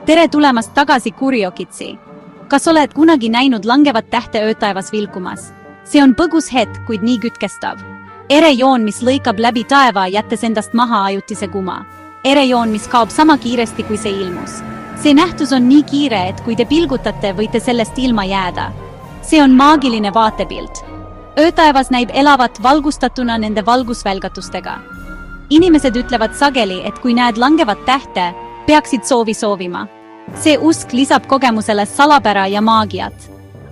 Tere tulemast tagasi Curiokitsi. Kas oled kunagi näinud langevat tähte öötaevas vilkumas? See on põgus hetk, kuid nii kütkestav. Erejoon, mis lõikab läbi taeva, jättes endast maha ajutise kuma. Erejoon, mis kaob sama kiiresti, kui see ilmus. See nähtus on nii kiire, et kui te pilgutate, võite sellest ilma jääda. See on maagiline vaatepilt. Öötaevas näib elavat valgustatuna nende valgusvälgatustega. Inimesed ütlevad sageli, et kui näed langevat tähte, peaksid soovima. See usk lisab kogemusele salapära ja maagiat.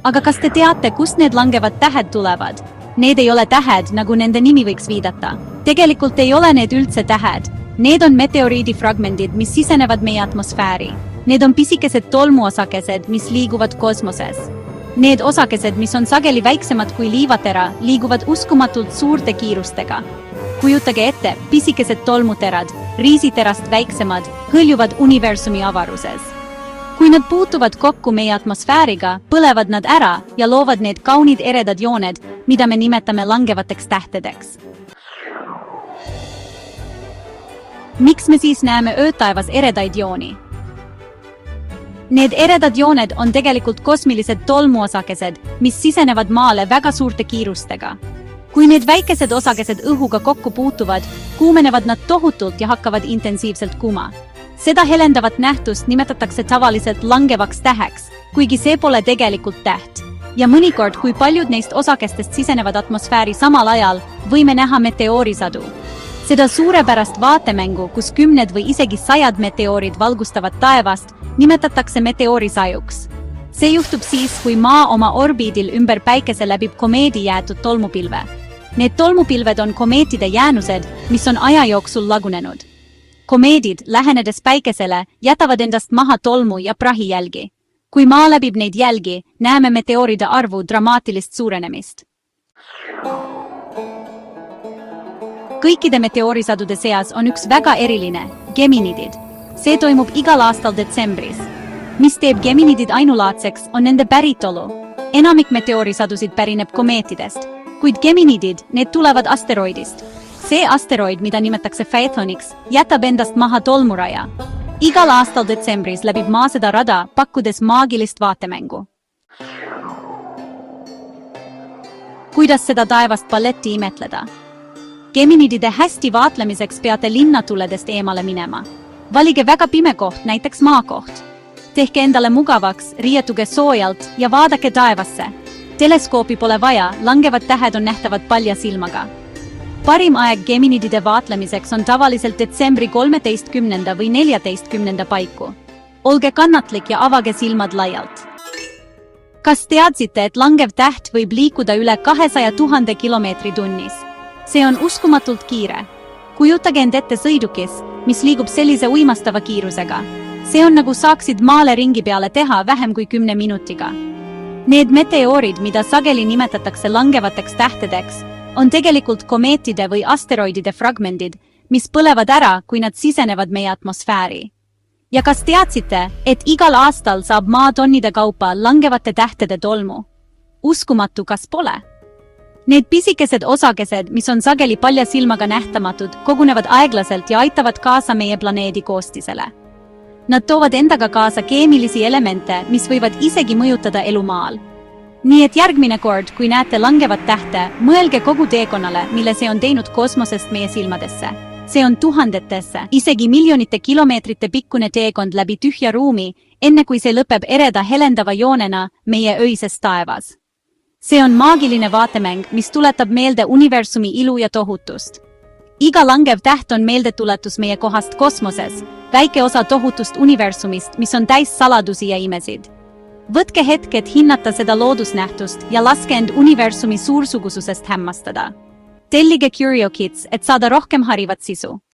Aga kas te teate, kust need langevad tähed tulevad? Need ei ole tähed, nagu nende nimi võiks viidata. Tegelikult ei ole need üldse tähed. Need on meteoriidifragmendid, mis sisenevad meie atmosfääri. Need on pisikesed tolmuosakesed, mis liiguvad kosmoses. Need osakesed, mis on sageli väiksemad kui liivatera, liiguvad uskumatult suurte kiirustega. Kujutage ette, pisikesed tolmuterad, riisiterast väiksemad, hõljuvad universumi avaruses. Kui nad puutuvad kokku meie atmosfääriga, põlevad nad ära ja loovad need kaunid eredad jooned, mida me nimetame langevateks tähtedeks. Miks me siis näeme öötaevas eredaid jooni? Need eredad jooned on tegelikult kosmilised tolmuosakesed, mis sisenevad maale väga suurte kiirustega. Kui need väikesed osakesed õhuga kokku puutuvad, kuumenevad nad tohutult ja hakkavad intensiivselt kuma. Seda helendavat nähtust nimetatakse tavaliselt langevaks täheks, kuigi see pole tegelikult täht. Ja mõnikord, kui paljud neist osakestest sisenevad atmosfääri samal ajal, võime näha meteoorisadu. Seda suurepärast vaatemängu, kus 10 või isegi 100 meteoorid valgustavad taevast, nimetatakse meteoorisajuks. See juhtub siis, kui Maa oma orbiidil ümber Päikese läbib komeedi jäetud tolmupilve. Need tolmupilved on komeetide jäänused, mis on aja jooksul lagunenud. Komeedid, lähenedes Päikesele, jätavad endast maha tolmu ja prahijälgi. Kui Maa läbib neid jälgi, näeme meteooride arvu dramaatilist suurenemist. Kõikide meteoorisadude seas on üks väga eriline, Geminidid. See toimub igal aastal detsembris. Mis teeb Geminidid ainulaadseks, on nende päritolu. Enamik meteoorisadusid pärineb komeetidest, kuid Geminidid, need tulevad asteroidist. See asteroid, mida nimetatakse Phaethoniks, jätab endast maha tolmuraja. Igal aastal detsembris läbib Maa seda rada, pakkudes maagilist vaatemängu. Kuidas seda taevast balletti imetleda? Geminidide hästi vaatlemiseks peate linnatuledest eemale minema. Valige väga pime koht, näiteks maakoht. Tehke endale mugavaks, riietuge soojalt ja vaadake taevasse. Teleskoopi pole vaja, langevad tähed on nähtavad palja silmaga. Parim aeg Geminidide vaatlemiseks on tavaliselt detsembri 13. või 14. paiku. Olge kannatlik ja avage silmad laialt. Kas teadsite, et langev täht võib liikuda üle 200 000 kilomeetri tunnis? See on uskumatult kiire. Kujutage end ette sõidukis, mis liigub sellise uimastava kiirusega. See on nagu saaksid Maale ringi peale teha vähem kui 10 minutiga. Need meteoorid, mida sageli nimetatakse langevateks tähtedeks, on tegelikult komeetide või asteroidide fragmendid, mis põlevad ära, kui nad sisenevad meie atmosfääri. Ja kas teadsite, et igal aastal saab Maa tonnide kaupa langevate tähtede tolmu? Uskumatu, kas pole? Need pisikesed osakesed, mis on sageli palja silmaga nähtamatud, kogunevad aeglaselt ja aitavad kaasa meie planeedi koostisele. Nad toovad endaga kaasa keemilisi elemente, mis võivad isegi mõjutada elu Maal. Nii et järgmine kord, kui näete langevat tähte, mõelge kogu teekonnale, mille see on teinud kosmosest meie silmadesse. See on tuhandetesse, isegi miljonite kilomeetrite pikkune teekond läbi tühja ruumi, enne kui see lõpeb ereda helendava joonena meie öises taevas. See on maagiline vaatemäng, mis tuletab meelde universumi ilu ja tohutust. Iga langev täht on meeldetuletus meie kohast kosmoses, väike osa tohutust universumist, mis on täis saladusi ja imesid. Võtke hetk, et hinnata seda loodusnähtust ja laske end universumi suursugususest hämmastada. Tellige Curiokits, et saada rohkem harivat sisu.